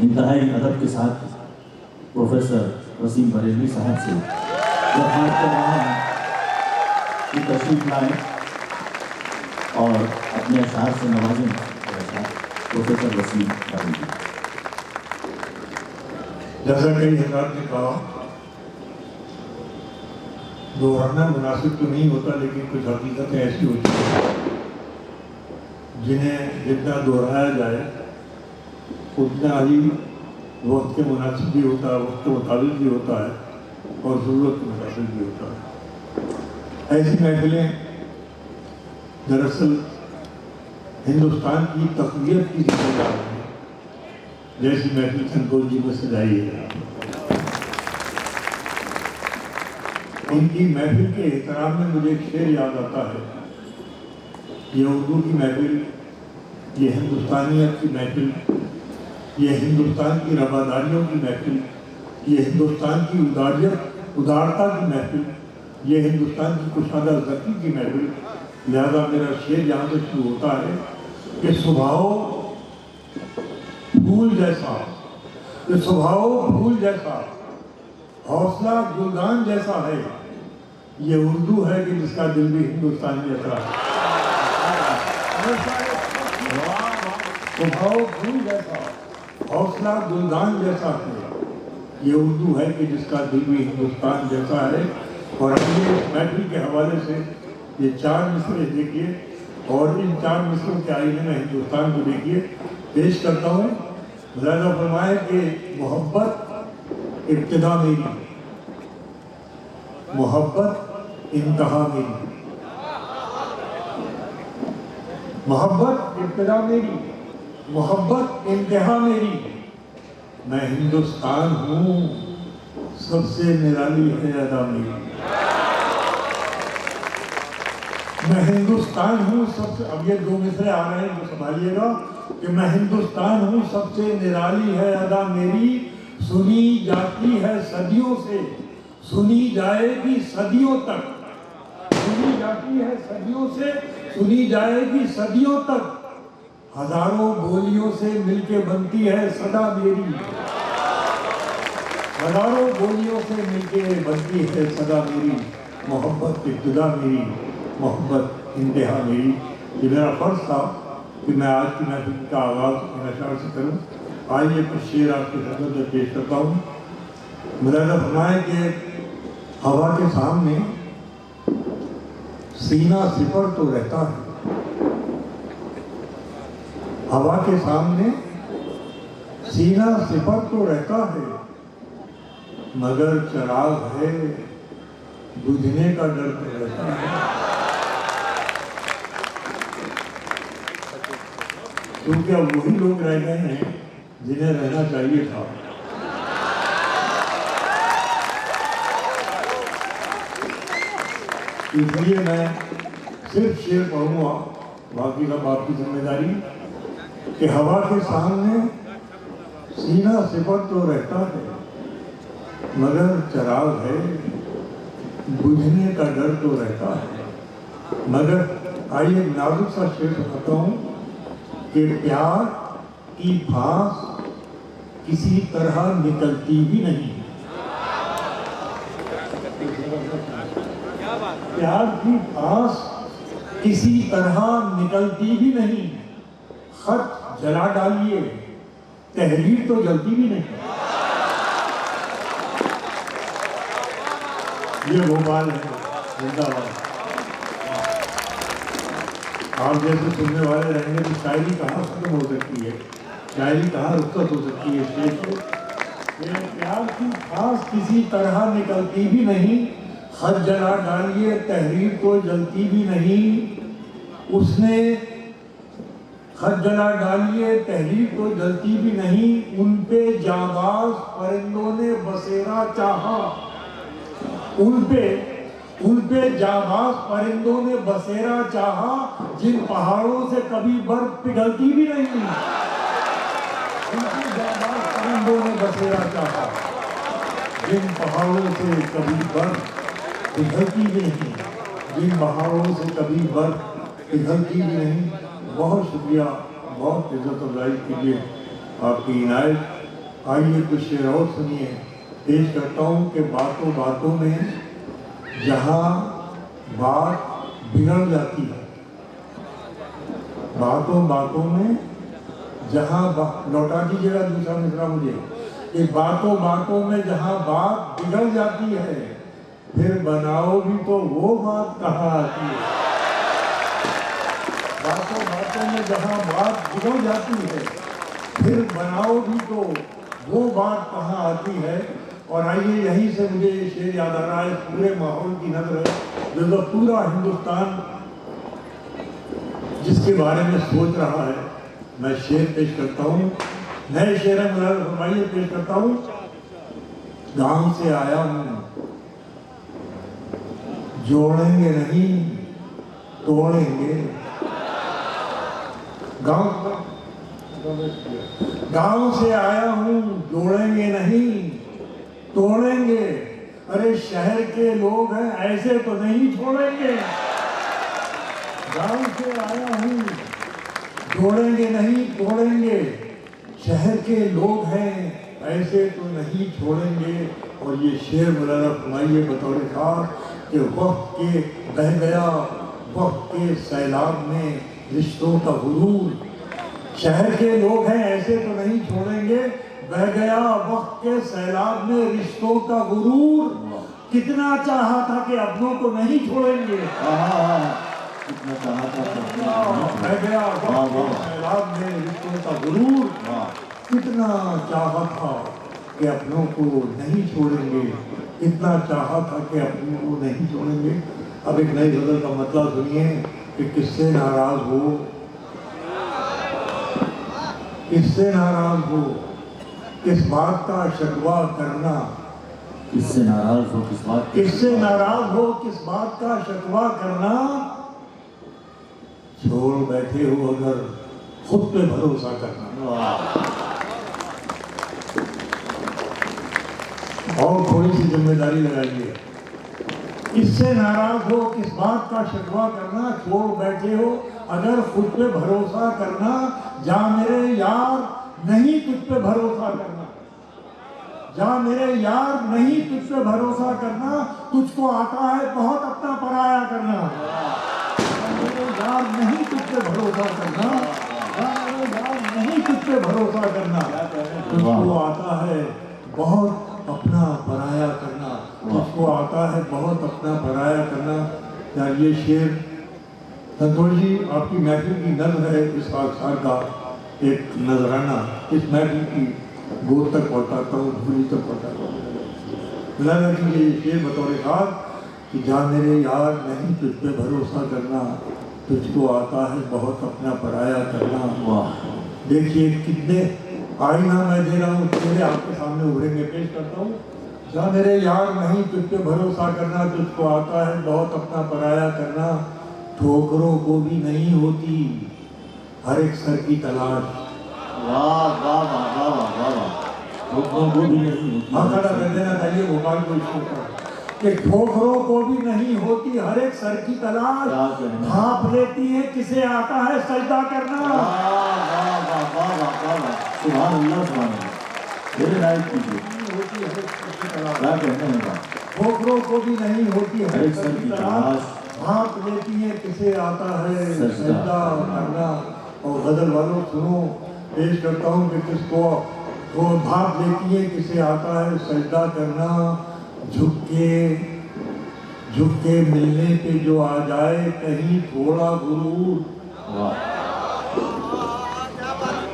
इंतहाई अदब के साथ प्रोफेसर वसीम बरेलवी साहब से दरख्वास्त कर रहा हूँ कि तशरीफ लाएँ और अपने अशार से नवाजें प्रोफेसर वसीम बरेलवी। जैसा कई हजरात ने कहा, दोहराना मुनासिब तो नहीं होता, लेकिन कुछ हकीकतें ऐसी होती हैं जिन्हें जितना दोहराया जाए उतना ही वक्त के मुनासिब भी होता है, वक्त के मुताबिक भी होता है और ज़रूरत के मुताबिक भी होता है। ऐसी महफिलें दरअसल हिंदुस्तान की तक़वियत की जिम्मेदार है, जैसी महफिल संतोष जी में सजाई है। इनकी महफिल के एहतराम में मुझे एक शेर याद आता है। ये उर्दू की महफिल, ये हिंदुस्तानियत की महफिल, ये हिंदुस्तान की रवादारियों की महफिल, ये हिंदुस्तान की उदारता की महफिल, ये हिंदुस्तान की कुशादा ज़की की महफिल। लिहाजा मेरा शेर यहाँ से शुरू होता है कि स्वभाव फूल जैसा, कि स्वभाव फूल जैसा, हौसला गुलदान जैसा है, ये उर्दू है कि जिसका दिल भी हिंदुस्तानियत रहा। स्वभाव फूल जैसा, हौसला गुलदान जैसा है, ये उर्दू है कि जिसका दिल भी हिंदुस्तान जैसा है। और अगले महफिल के हवाले से ये 4 मिसरे देखिए और इन 4 मिसरों के आईने में हिंदुस्तान को देखिए। पेश करता हूँ। मुलाज़ा फरमाए कि मोहब्बत इब्तिदा मेरी, मोहब्बत इंतहा मेरी, मोहब्बत इब्तिदा मेरी, मोहब्बत इंतहा मेरी। मैं हिंदुस्तान हूँ, सबसे निराली है अदा मेरी। मैं हिंदुस्तान हूँ सबसे, अब ये 2 मिसरे आ रहे हैं तो संभालिएगा कि मैं हिंदुस्तान हूँ सबसे निराली है अदा मेरी। सुनी जाती है सदियों से, सुनी जाएगी सदियों तक, सुनी जाती है सदियों से, सुनी जाएगी सदियों तक। हजारों बोलियों से मिलके बनती है सदा मेरी, हजारों बोलियों से मिलके बनती है सदा मेरी। मोहब्बत इब्तिदा मेरी, मोहब्बत इंतहा मेरी। ये मेरा फर्ज था कि मैं आज की महफिल का आगाज़ इन अशार से करूँ। आइए कुछ शेर आपके खिदमत में पेश करता हूँ। मुलाज़ा फरमाए कि हवा के सामने सीना सिपर तो रहता है, हवा के सामने सीना सिपर तो रहता है, मगर चराग है बुझने का डर तो रहता है। क्योंकि अब वही लोग रह गए हैं जिन्हें रहना चाहिए था। इसलिए मैं सिर्फ शेर पढ़ूंगा, बाकी सब आपकी जिम्मेदारी। कि हवा के सामने सीना सिपर तो रहता है, मगर चराग है बुझने का डर तो रहता है। मगर आइए नाजुक सा शेर सुनाता हूँ कि प्यार की फांस किसी तरह निकलती भी नहीं, प्यार की फांस किसी तरह निकलती भी नहीं। खत जला डालिए तहरीर तो जलती भी नहीं। ये भोपाल है, जिंदाबाद। आप जैसे सुनने वाले रहेंगे तो शायरी कहाँ खत्म हो सकती है, शायरी कहाँ रुखसत हो सकती है। स्टेज पे प्यार की फांस किसी तरह निकलती भी नहीं, खत जला डालिए तहरीर तो जलती भी नहीं। उसने खत जला डालिए तहरीर तो जलती भी नहीं, उन पे जाबाज परिंदों ने बसेरा चाहा, उन पे जाबाज परिंदों ने बसेरा चाहा, जिन पहाड़ों से कभी बर्फ पिघलती भी नहीं। उनके जाबाज परिंदों ने बसेरा चाहा, जिन पहाड़ों से कभी बर्फ पिघलती भी नहीं, जिन पहाड़ों से कभी बर्फ पिघलती भी नहीं। बहुत शुक्रिया, बहुत इज्जत अफजाई के लिए आपकी इनायत। आइए कुछ शेर और सुनिए। पेश करता हूँ कि बातों बातों में जहाँ बात बिगड़ जाती है, बातों बातों में जहाँ लौटा दीजिएगा दूसरा मिसरा मुझे, कि बातों बातों में जहाँ बात बिगड़ जाती है, फिर बनाओ भी तो वो बात कहाँ आती है। बातों बातों में जहाँ बात बिगड़ जाती है, फिर बनाओ भी तो वो बात कहाँ आती है। और आइए यहीं से मुझे ये शेर याद आ रहा है, पूरे माहौल की नजर है, जो पूरा हिंदुस्तान जिसके बारे में सोच रहा है। मैं शेर पेश करता हूँ, नए शेर है, मुझे फरमाइए, पेश करता हूँ। गांव से आया हूँ, जोड़ेंगे नहीं तोड़ेंगे। गांव से आया हूँ, जोड़ेंगे नहीं तोड़ेंगे। अरे शहर के लोग हैं, ऐसे तो नहीं छोड़ेंगे। गांव से आया हूँ, जोड़ेंगे नहीं तोड़ेंगे। शहर के लोग हैं, ऐसे तो नहीं छोड़ेंगे। और ये शेर मौलाना फरमाइए बतौर खास कि वक्त के बह गया वक्त के सैलाब में रिश्तों का गुरूर। शहर के लोग हैं, ऐसे तो नहीं छोड़ेंगे। बह गया वक्त के सैलाब में रिश्तों का गुरूर। कितना चाहा था कि अपनों को नहीं छोड़ेंगे। कितना चाहा था, बह गया वक्त के सैलाब में रिश्तों का गुरूर। कितना चाहा था कि अपनों को नहीं छोड़ेंगे। कितना चाहा था कि अपनों को नहीं छोड़ेंगे। अब एक नई गजल का मतलब सुनिए कि किससे नाराज हो, किससे नाराज हो, किस बात का शिकवा करना। किससे नाराज हो, किस बात, किससे नाराज हो, किस बात का शिकवा करना। छोड़ बैठे हो अगर खुद पे भरोसा करना। और थोड़ी सी जिम्मेदारी लगाइए। किससे नाराज हो, किस बात का शिकवा करना। छोड़ बैठे हो अगर खुद पे भरोसा करना। जा मेरे यार नहीं तुझ पे भरोसा करना। जा मेरे यार नहीं तुझ पे भरोसा करना। तुझको आता है बहुत अपना पराया करना। जा मेरे यार नहीं तुझ पे भरोसा करना। जा मेरे यार नहीं तुझ पे भरोसा करना। तुझको आता है बहुत अपना पराया करना। तुझको आता है बहुत अपना पराया करना। यार ये शेर संतोष जी आपकी महफिल की नज़्म है, इस खाकसार का एक नजराना इस महफिल की गोद तक पहुँचाता हूँ, धूली तक पहुँचाता हूँ। लगा कि ये शेर बतौर खास कि जा मेरे यार नहीं तुझ पे भरोसा करना। तुझको आता है बहुत अपना पराया करना। वाह, देखिए कितने आईना मैं दे रहा हूँ, तेरे आपके सामने उभरेंगे। पेश करता हूँ। जा मेरे यार नहीं तुझ पे भरोसा करना। तुझको आता है बहुत अपना पराया करना। ठोकरों को भी नहीं होती हर एक सर की तलाश। वाह वाह वाह वाह वाह वाह। ठोकरों को भी नहीं होती, आखड़ा कर देना चाहिए भोपाल को इसको कि ठोकरों को भी नहीं होती हर एक सर की तलाश। भाप लेती है किसे आता है सजदा करना। सुभान अल्लाह, सुभान अल्लाह। मेरे लायक कीजिए, क्या कहने लगा। ठोकरों को भी नहीं होती हर एक सर की तलाश। भाप लेती है किसे आता है सजदा करना। और गजल वालों सुनो, पेश करता हूँ कि किसको वो भाप लेती है किसे आता है सजदा करना। झुक के मिलने पे जो आ जाए कहीं थोड़ा गुरूर।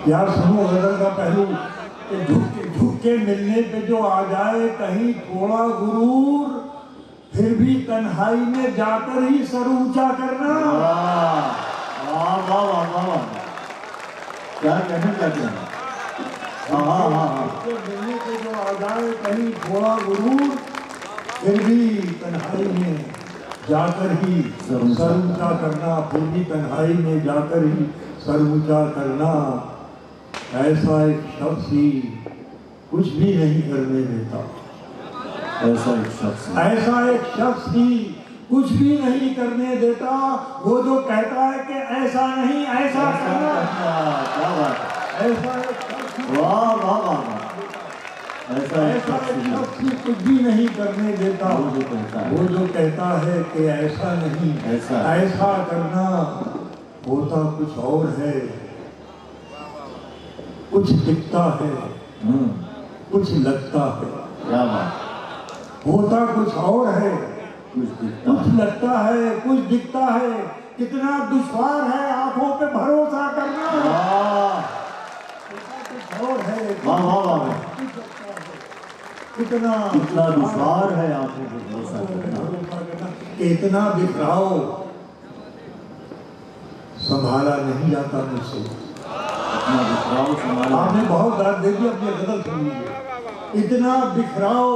यार सुनो गजल का पहलू कि झुक के मिलने पे जो आ जाए कहीं थोड़ा गुरूर। फिर भी तन्हाई में जाकर ही सर ऊंचा करना। वाह वाह वाह वाह, क्या कहने लगे। मिलने पे जो आ जाए कहीं थोड़ा गुरूर। फिर भी तन्हाई में जाकर ही सर ऊंचा करना। फिर भी तन्हाई में जाकर ही सर ऊंचा करना। ऐसा एक शख्स ही कुछ भी नहीं करने देता। ऐसा एक शख्स ही कुछ भी नहीं करने देता। वो जो कहता है कि ऐसा नहीं ऐसा करना। क्या बात है। ऐसा एक शख्स वाह वाह वाह। ऐसा ऐसा एक शख्स कुछ भी नहीं करने देता वो जो कहता है, वो जो कहता है कि ऐसा नहीं, ऐसा ऐसा करना होता कुछ और है, कुछ दिखता है, कुछ लगता है। क्या बात, होता कुछ और है, कुछ दिखता कुछ लगता है, कुछ दिखता है। कितना दुश्वार है आंखों पे भरोसा करना। वाह कुछ और है, वाह वाह वाह, कितना दुश्वार है आंखों पर भरोसा करना। कितना बिखराओ संभाला नहीं जाता मुझसे। इतना बिखराव संभाला, आपने बहुत दाद दे दी, अपनी गजल सुन लीजिए। इतना बिखराओ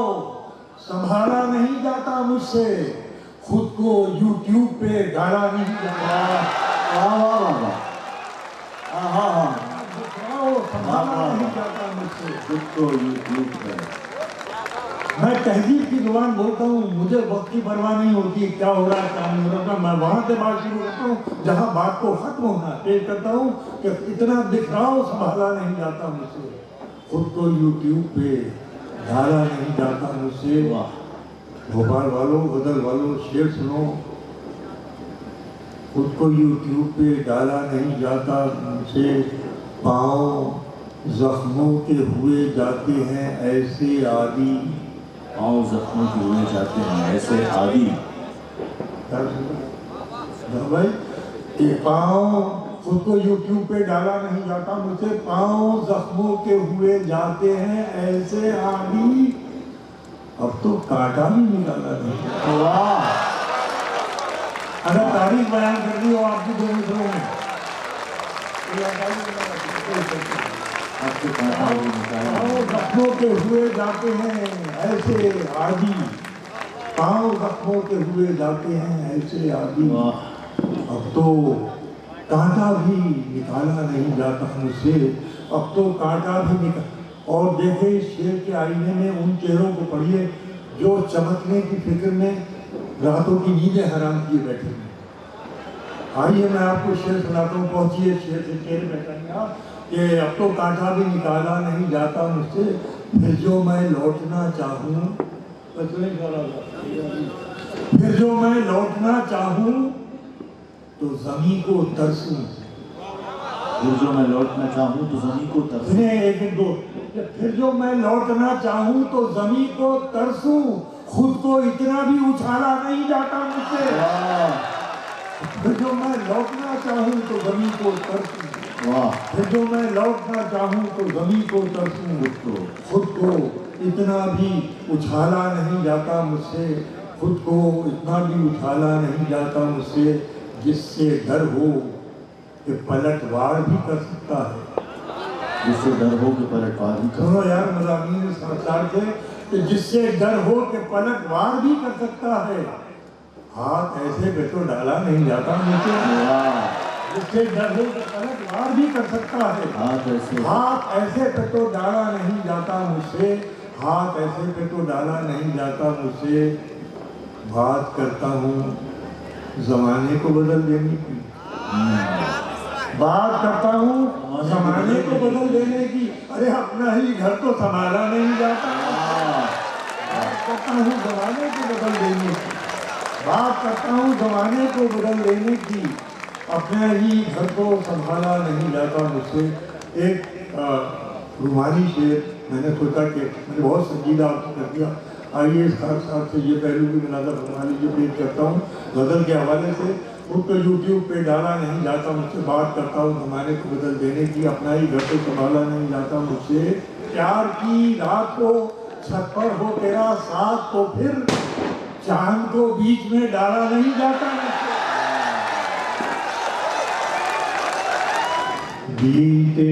संभाला नहीं जाता मुझसे, खुद को YouTube पे डाला नहीं जाता। वाह वाह वाह वाह, हाँ हाँ, बिखराओ संभाला नहीं जाता मुझसे। खुद को YouTube पे। मैं तहजीब की जुबान बोलता हूँ, मुझे वक्त की परवाह नहीं होती क्या हो रहा है क्या नहीं हो रहा। मैं वहाँ से बात शुरू करता हूँ जहाँ बात को खत्म होना पेश करता हूँ कि इतना बिखराव संभाला नहीं जाता मुझसे, खुद को YouTube पे डाला नहीं जाता मुझसे। भोपाल वालों, गजल वालों, शेर सुनो। खुद को YouTube पे डाला नहीं जाता मुझसे, पाँव जख्मों के हुए जाते हैं ऐसे आदि। पाँव जख्मों के हुए जाते हैं ऐसे आदि। भाई ये पाँव, खुद को YouTube पे डाला नहीं जाता मुझसे, पाँव जख्मों के हुए जाते हैं ऐसे आदि। अब तो कांटा भी निकाला नहीं। वाह, अगर तारीख बयान करनी हो आपकी दो मित्रों में, आपके कांटा भी निकाला। पाँव जख्मों के हुए जाते हैं ऐसे आदि, पाँव जख्मों के हुए जाते हैं ऐसे आदि। अब तो कांटा भी निकाला नहीं जाता मुझसे, अब तो कांटा भी निकाल। और देखे इस शेर के आईने में उन चेहरों को पढ़िए जो चमकने की फिक्र में रातों की नींदें हराम किए बैठे हैं। आइए मैं आपको शेर सुनाता हूँ, पहुंचिए शेर से शेर बैठा कि अब तो कांटा भी निकाला नहीं जाता मुझसे, फिर जो मैं लौटना चाहूँ, फिर जो मैं लौटना चाहूँ तो ज़मीं को तरसूं। फिर जो मैं लौटना चाहूँ तो ज़मीं को तरसूं। एक दो, फिर जो मैं लौटना चाहूँ तो ज़मीं को तरसूं, खुद को इतना भी उछाला नहीं जाता मुझसे। फिर जो मैं लौटना चाहूँ तो ज़मीं को तरसूं, फिर जो मैं लौटना चाहूँ तो ज़मीं को तरसूं, खुद को इतना भी उछाला नहीं जाता मुझसे, खुद को इतना भी उछाला नहीं जाता मुझसे, जिससे डर हो कि पलटवार भी कर सकता है। जिससे डर हो कि पलटवार भी कर। सुनो यार मज़ामीन समाचार के, कि जिससे डर हो कि पलटवार भी कर सकता है, हाथ ऐसे पे तो डाला नहीं जाता मुझसे। जिससे डर हो कि पलटवार भी कर सकता है, हाथ ऐसे पे तो डाला नहीं जाता मुझसे, हाथ ऐसे पे तो डाला नहीं जाता मुझसे। बात करता हूँ ज़माने को बदल देने की, बात करता हूँ ज़माने को बदल देने की। अरे अपना ही घर तो संभाला नहीं जाता। बात करता हूँ ज़माने को बदल देने की, बात करता हूँ ज़माने को बदल देने की, अपने ही घर को संभाला नहीं जाता मुझसे। एक रुमानी शेर मैंने सोचा कि मैंने बहुत संजीदा कर दिया। आइए इस खास साथ से ये पहलू भी मिलादा फरमा लीजिए, पेश करता हूँ गज़ल के हवाले से। खुद को YouTube पे डाला नहीं जाता मुझसे, बात करता हूँ ज़माने को बदल देने की, अपना ही घर को संभाला नहीं जाता मुझसे। प्यार की रात को छत पर हो तेरा साथ तो फिर चांद को बीच में डाला नहीं जाता मुझसे। बीते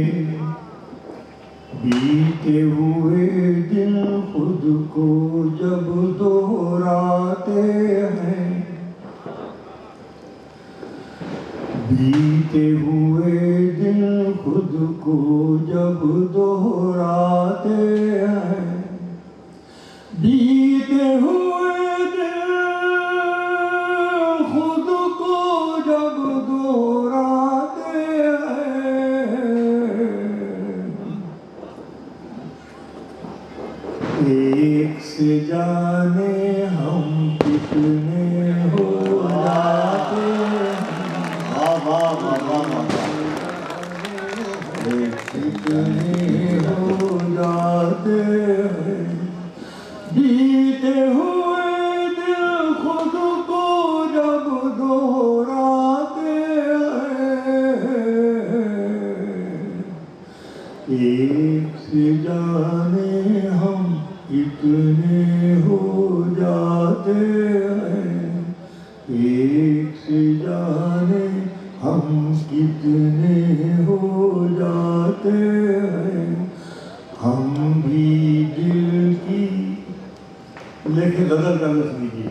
हुए दिन खुद को जब दोहराते हैं, बीते हुए दिन खुद को जब दोहराते हैं, बीते हुए दिन खुद को जब दोहराते हैं, एक से जाने हम कितने हो जाते वाह वाह वाह वाह वाह। कितने हो जाते हैं बीते हुए दिल खुद को जब दोहराते हैं। एक से जाने हम कितने हो जाते हैं, एक से जाने हम कितने हो जाते हैं। हम भी दिल की लेके गजल का लफ्ज़ लीजिए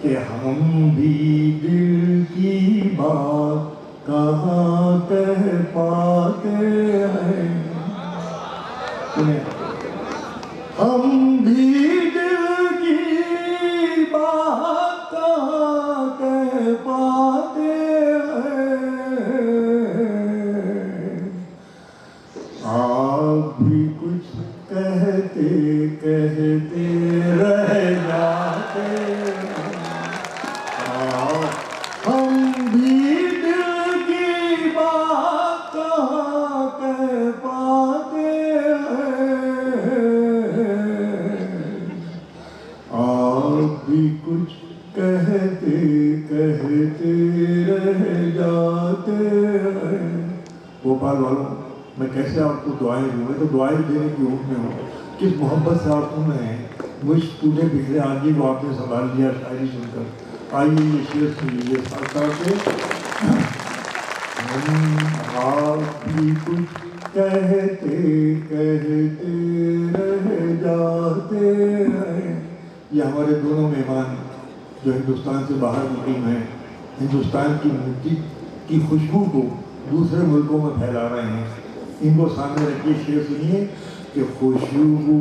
कि हम भी दिल की बात कहाँ कह पाते हैं। सुनिए, हम भी दिल की बात कहाँ कह पाते हैं। आप भी कुछ कहते कहते रह जाते हैं। हम भी दिल की बात कहाँ कह पाते हैं। आप भी कुछ कहते कहते रह जाते हैं। भोपाल वालों, मैं कैसे आपको दुआएं दूँ? मैं तो दुआएं देने की उम्मीद में हूँ। किस मोहब्बत से आप सुन रहे हैं। मुझ टूटे बिखरे आदमी को आपने संभाल लिया शायरी सुनकर। आइए ये शेर सुन लीजिए साथ साथ। आप भी कुछ कहते कहते रह जाते हैं। ये हमारे दोनों मेहमान जो हिंदुस्तान से बाहर मुकीम हैं, हिंदुस्तान की मिट्टी की खुशबू को दूसरे मुल्कों में फैला रहे हैं। इनको सामने रखिए, शेर सुनिए कि खुशबू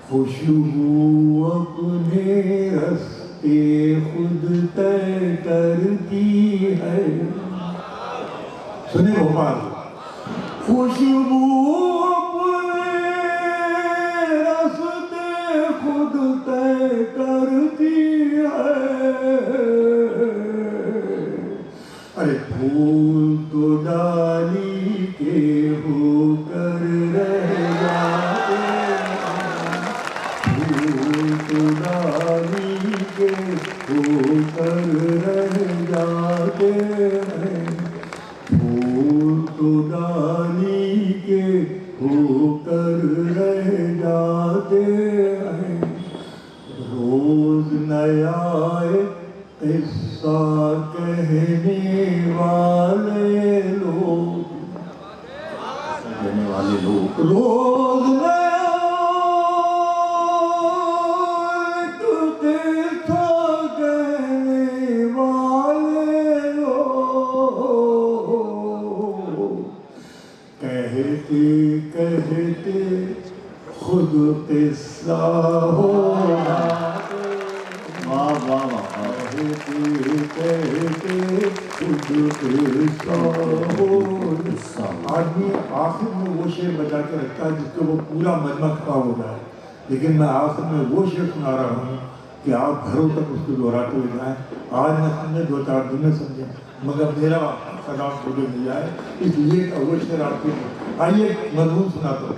खुशबू अपने रास्ते खुद तय करती है। सुनिए भोपाल, खुशबू अपने रास्ते खुद तय करती है। अरे फूल तो डाली के होकर रह जाते हैं, फूल तो डाली के होकर रह जाते हैं, फूल तो डाली के होकर रह जाते हैं। रोज नया किस्सा कहने वाले लोग, कहने वाले लोग रोज नया किस्सा कहने वाले लोग, कहते कहते खुद किस्सा हो जाते। वाह वाह वाह। आदमी आखिर में वो शेर बचा के रखता है जिसके वो पूरा मजमा खराब हो जाए। लेकिन मैं आखिर में वो शेर सुना रहा हूँ कि आप घरों तक उसको दोहराते हुए जाएँ। आज न समझे, दो चार दिन में समझें, मगर मेरा सलाम मुझे मिल जाए, इसलिए वो शेर आपके। आइए मजमून सुनाता हूँ।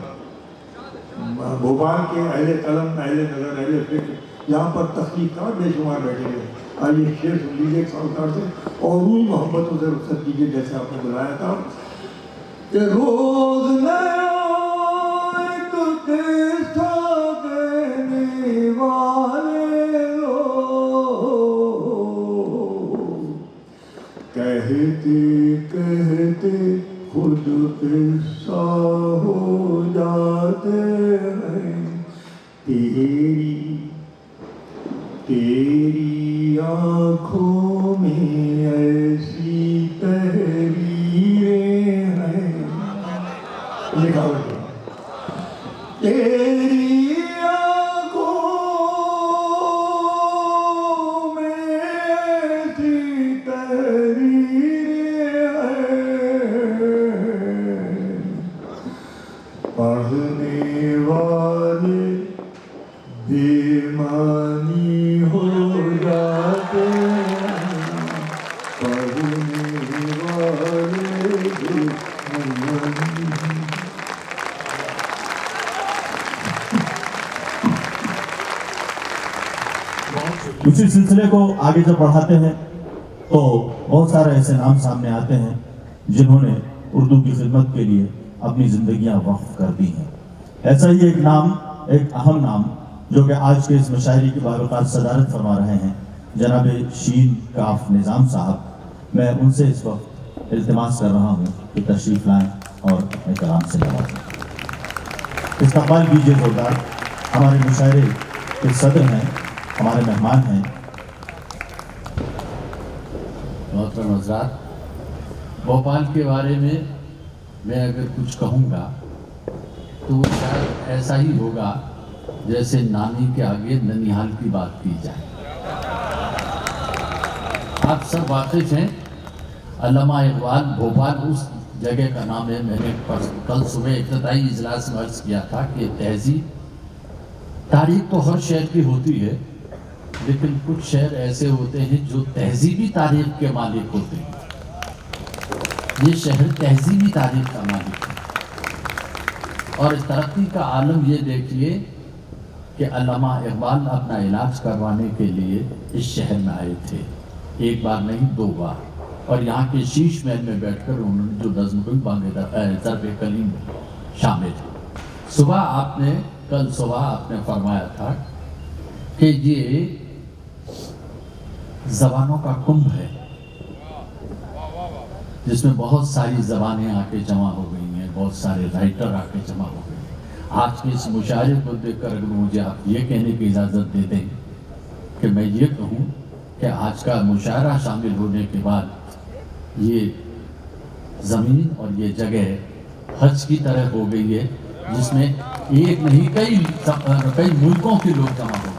भोपाल के अहले कलम, अहले नजर, अहले फिक्र, यहाँ पर तख्लीकार बेशुमार बैठे हुए। आइए शेर सुन लीजिए साहूकार से और उन मोहब्बतों से रुखसत कीजिए जैसे आपने बुलाया था कि रोज नया एक किस्सा कहने वाले लोग, कहते कहते खुद किस्सा हो जाते हैं। तेरी आँखों में ऐसी तहरीरें हैं। लिखा हुआ तेरी आँखों में ऐसी तहरीरें हैं पढ़ने वाले बेईमानी हो जाते हैं, पढ़ने वाले बेईमानी। उसी सिलसिले को आगे जब बढ़ाते हैं तो बहुत सारे ऐसे नाम सामने आते हैं जिन्होंने उर्दू की खिदमत के लिए अपनी जिंदगियां वक्फ कर दी हैं। ऐसा ही एक नाम, एक अहम नाम, जो कि आज के इस मुशायरे की बावकार सदारत फरमा रहे हैं, जनाब शीन काफ निज़ाम साहब। मैं उनसे इस वक्त इल्तिमास कर रहा हूँ कि तशरीफ लाएं और अपने कलाम से नवाजें। इस्तकबाल कीजिए जोरदार। हमारे मुशायरे के सदर हैं, हमारे मेहमान हैं। मोहतरम हज़रात, भोपाल के बारे में मैं अगर कुछ कहूँगा तो शायद ऐसा ही होगा जैसे नानी के आगे ननिहाल की बात की जाए। आप सब वाकिफ हैं, अल्लामा इकबाल भोपाल उस जगह का नाम है। मैंने कल सुबह इफ्तिताई इजलास में अर्ज़ किया था कि तहजीब, तारीख तो हर शहर की होती है, लेकिन कुछ शहर ऐसे होते हैं जो तहजीबी तारीख के मालिक होते हैं। ये शहर तहजीबी तारीख का मालिक है। और इस तरक्की का आलम ये देखिए कि अल्लामा इकबाल अपना इलाज करवाने के लिए इस शहर में आए थे, एक बार नहीं 2 बार। और यहाँ के शीश महल में बैठकर उन्होंने जो नज़्म कोई बांगे ज़र्ब कलीम शामिल है। कल सुबह आपने फरमाया था कि ये ज़बानों का कुंभ है, जिसमें बहुत सारी ज़बानें आके जमा हो गई हैं, बहुत सारे राइटर आके जमा हो गए हैं। आज के इस मुशायरे को देखकर अगर मुझे आप ये कहने की इजाज़त दे दें कि मैं ये कहूँ कि आज का मुशायरा शामिल होने के बाद ये ज़मीन और ये जगह हज की तरह हो गई है, जिसमें एक नहीं कई मुल्कों के लोग जमा हो गए।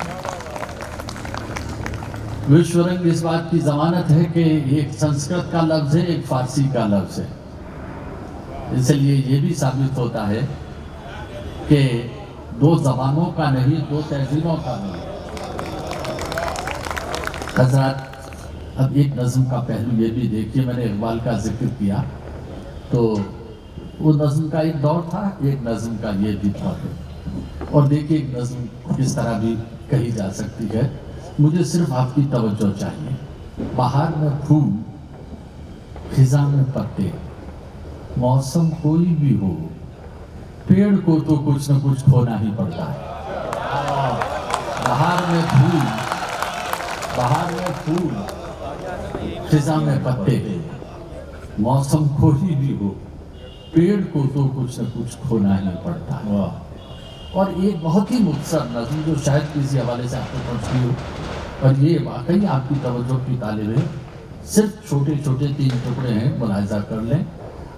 विश्व रंग इस बात की जमानत है कि एक संस्कृत का लफ्ज़ है, एक फारसी का लफ्ज़ है। इसलिए ये भी साबित होता है कि 2 ज़बानों का नहीं, 2 तहजीबों का नहीं। हज़रात, अब एक नज़्म का पहलू ये भी देखिए। मैंने इकबाल का जिक्र किया तो वो नज़्म का एक दौर था, एक नज़्म का ये भी था। और देखिए एक नज़्म किस तरह भी कही जा सकती है। मुझे सिर्फ आपकी तवज्जो चाहिए। बाहर में फूल, खिज़ां में पत्ते, मौसम कोई भी हो, पेड़ को तो कुछ न कुछ खोना ही पड़ता है। बाहर में फूल, खिज़ां में पत्ते, मौसम कोई भी हो, पेड़ को तो कुछ न कुछ खोना ही पड़ता है। और एक बहुत ही मुख्तसर नज़्म जो शायद किसी हवाले से आपको पहुँचती हो, और ये वाकई आपकी तवज्जो की तालिब है। सिर्फ छोटे छोटे 3 टुकड़े हैं, मुलाहिजा कर लें।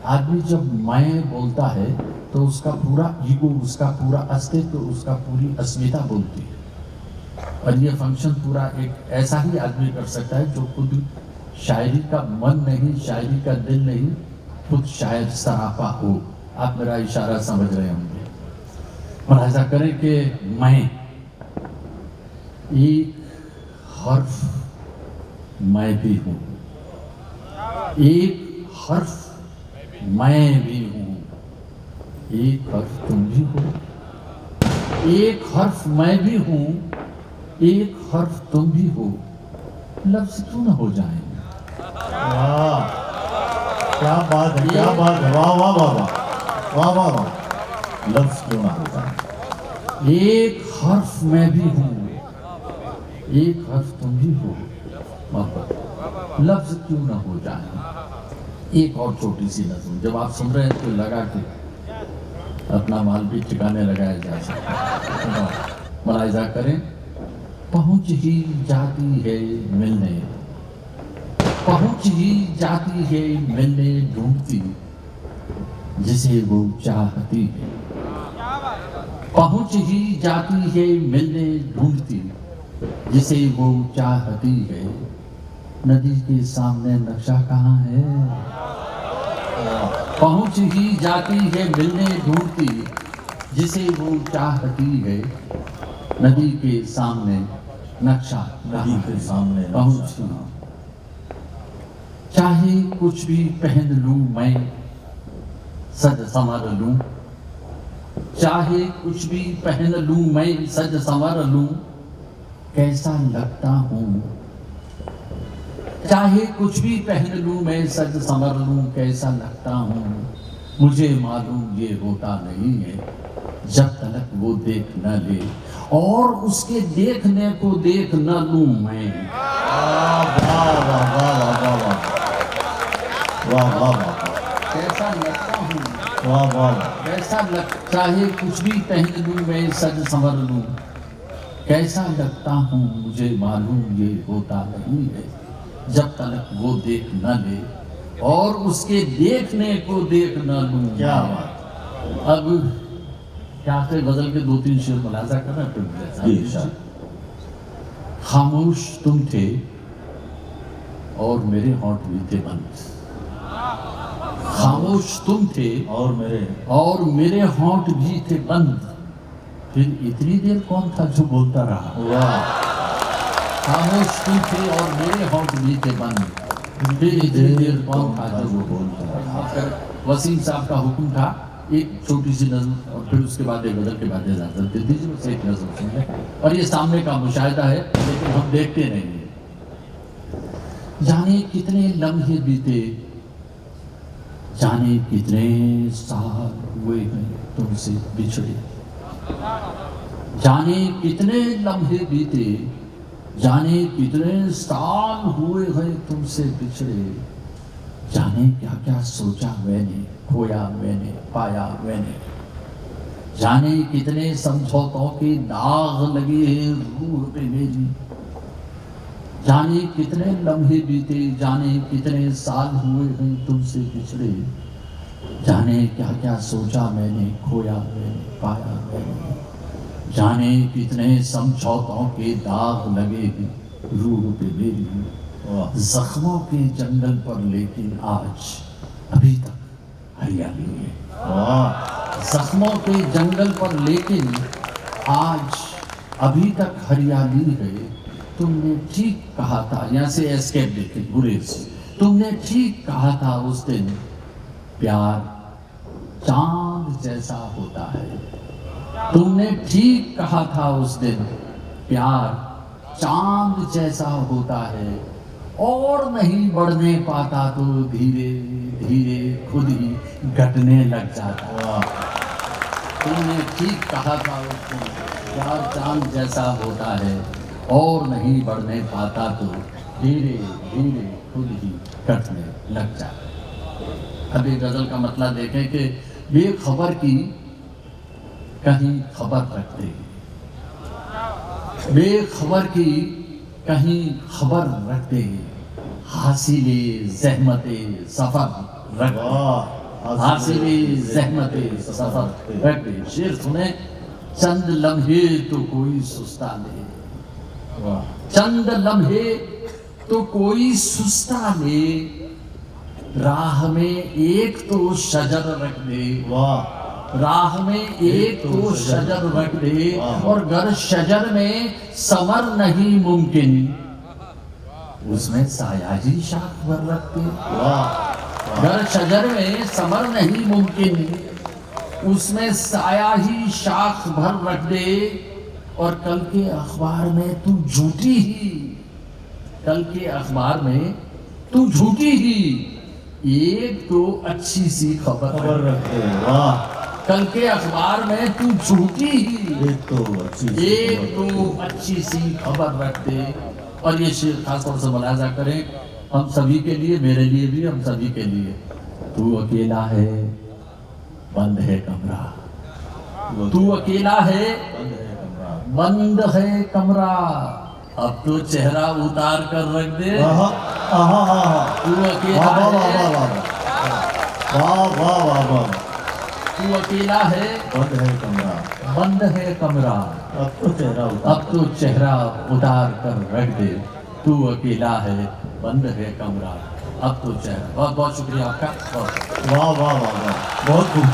आदमी जब मैं बोलता है तो उसका पूरा ईगो, उसका पूरा अस्तित्व, उसका पूरी अस्मिता बोलती है। और ये फंक्शन पूरा एक ऐसा ही आदमी कर सकता है जो खुद शायरी का मन नहीं, शायरी का दिल नहीं, खुद शायर सरापा हो। आप मेरा इशारा समझ रहे होंगे। मुलाहिजा करें कि मैं एक हर्फ मैं भी हूँ, एक हर्फ मैं भी हूँ, एक हर्फ तुम भी हो, एक हर्फ मैं भी हूँ, एक हर्फ तुम भी हो, लफ्ज़ क्यों न हो जाएंगे। वाह, क्या बात है, क्या बात है, वाह वाह वाह वाह वाह वाह वाह। लफ्ज़ क्यों ना हो जाए। एक हर्फ मैं भी हूँ, एक हर्फ तुम भी हो, मोहब्बत लफ्ज़ क्यों ना हो जाए। एक और छोटी सी नज़्म जब आप सुन रहे हैं तो लगा कि अपना माल भी ठिकाने लगाया जा सकता है। मुलाहिजा करें। पहुँच ही जाती है मिलने, पहुँच ही जाती है मिलने ढूंढती जिसे वो चाहती है, पहुँच ही जाती है मिलने ढूंढती जिसे वो चाहती है। नदी के सामने नक्शा कहाँ है। पहुँच ही जाती है मिलने ढूंढती जिसे वो चाहती है, नदी के सामने नक्शा नदी के सामने पहुंची। चाहे कुछ भी पहन लूं मैं, सज संवर लूं, चाहे कुछ भी पहन लूं मैं, सज संवर लूं, कैसा लगता हूं। चाहे कुछ भी पहन लूं मैं, सज संवर लूं, कैसा लगता हूं। मुझे मालूम ये होता नहीं है जब तक वो देख न ले, और उसके देखने को देख न लूं मैं। वाह वाह वाह, कैसा लगता हूँ, वाह वाह, कैसा लग, चाहे कुछ भी पहन लूं मैं, सज संवर लूं, कैसा लगता हूँ। मुझे मालूम ये होता नहीं है जब तक वो देख न ले, और उसके देखने को देख न लूं। क्या बात। अब क्या से गजल के 2-3 शेर मुलाजा करना जी, खामोश तुम थे और मेरे होंठ भी थे बंद। खामोश तुम थे और मेरे होंठ भी थे बंद, फिर इतनी देर कौन था जो बोलता रहा। वाह। खामोश तुम थे और मेरे होंठ भी थे बंद, फिर इतनी देर कौन था जो वो बोलता रहा। फिर वसीम साहब का हुक्म था एक छोटी सी नज़म, और फिर उसके बाद एक गजल के बाद इजाजत दे दीजिए, उससे एक नज़म सुन लें। और ये सामने का मुशाहिदा है, लेकिन हम देखते नहीं हैं। जाने कितने लम्हे बीते, जाने कितने साल हुए हैं तुमसे बिछड़े। जाने कितने लम्हे बीते, जाने कितने साल हुए हैं तुमसे बिछड़े। जाने क्या क्या सोचा मैंने, खोया मैंने, पाया मैंने। जाने कितने समझौतों के दाग लगे हैं रूह पे मेरी। जाने कितने लम्हे बीते, जाने कितने साल हुए हैं तुमसे बिछड़े। जाने क्या क्या सोचा मैंने, खोया मैंने, पाया मैंने। जाने कितने समझौतों के दाग लगे हैं रूह पे मेरी। जख्मों के जंगल पर लेकिन आज अभी तक हरियाली है। जख्मों के जंगल पर लेकिन आज अभी तक हरियाली है। तुमने ठीक कहा था, यहाँ से एस्केप देखे गुरेज, तुमने ठीक कहा था उस दिन, प्यार चांद जैसा होता है। तुमने ठीक कहा था उस दिन, प्यार चांद जैसा होता है, और नहीं बढ़ने पाता तो धीरे धीरे खुद ही घटने लग जाता। तुमने ठीक कहा था उस दिन, प्यार चांद जैसा होता है, और नहीं बढ़ने पाता तो धीरे धीरे खुद ही घटने लग जाता। अब ये गजल का मतलब देखें कि बेखबर की कहीं खबर रखते, बेखबर की कहीं खबर रखते, हासिले ज़हमते सफर रखते, हासिले ज़हमते सफर रखते। शेर सुने, चंद लम्हे तो कोई सुस्ता ले, चंद लम्हे तो कोई सुस्ता ले, राह में एक तो शजर रख दे। राह में एक तो शजर रख दे, और गर शजर में समर नहीं मुमकिन, उसमें साया ही शाख भर रख दे। गर शजर में समर नहीं मुमकिन, उसमें साया ही शाख भर रख दे। और कल के अखबार में तू झूठी ही, कल के अखबार में तू झूठी ही, एक तो अच्छी सी खबर रख दे। कल के अखबार में तू झूठी ही, एक तो अच्छी सी खबर रख दे। और ये शेर खासतौर से मुलाजा करें हम सभी के लिए, मेरे लिए भी, हम सभी के लिए। तू अकेला है, बंद है कमरा, तू अकेला है, बंद है कमरा, अब तो चेहरा उतार कर रख दे। तू अकेला है, तू अकेला है, बंद है कमरा, बंद है कमरा, अब तो चेहरा उतार कर रख दे। तू अकेला है, बंद है कमरा, अब तो चेहरा। बहुत बहुत शुक्रिया आपका। वाह वाह वाह वाह, बहुत खूब।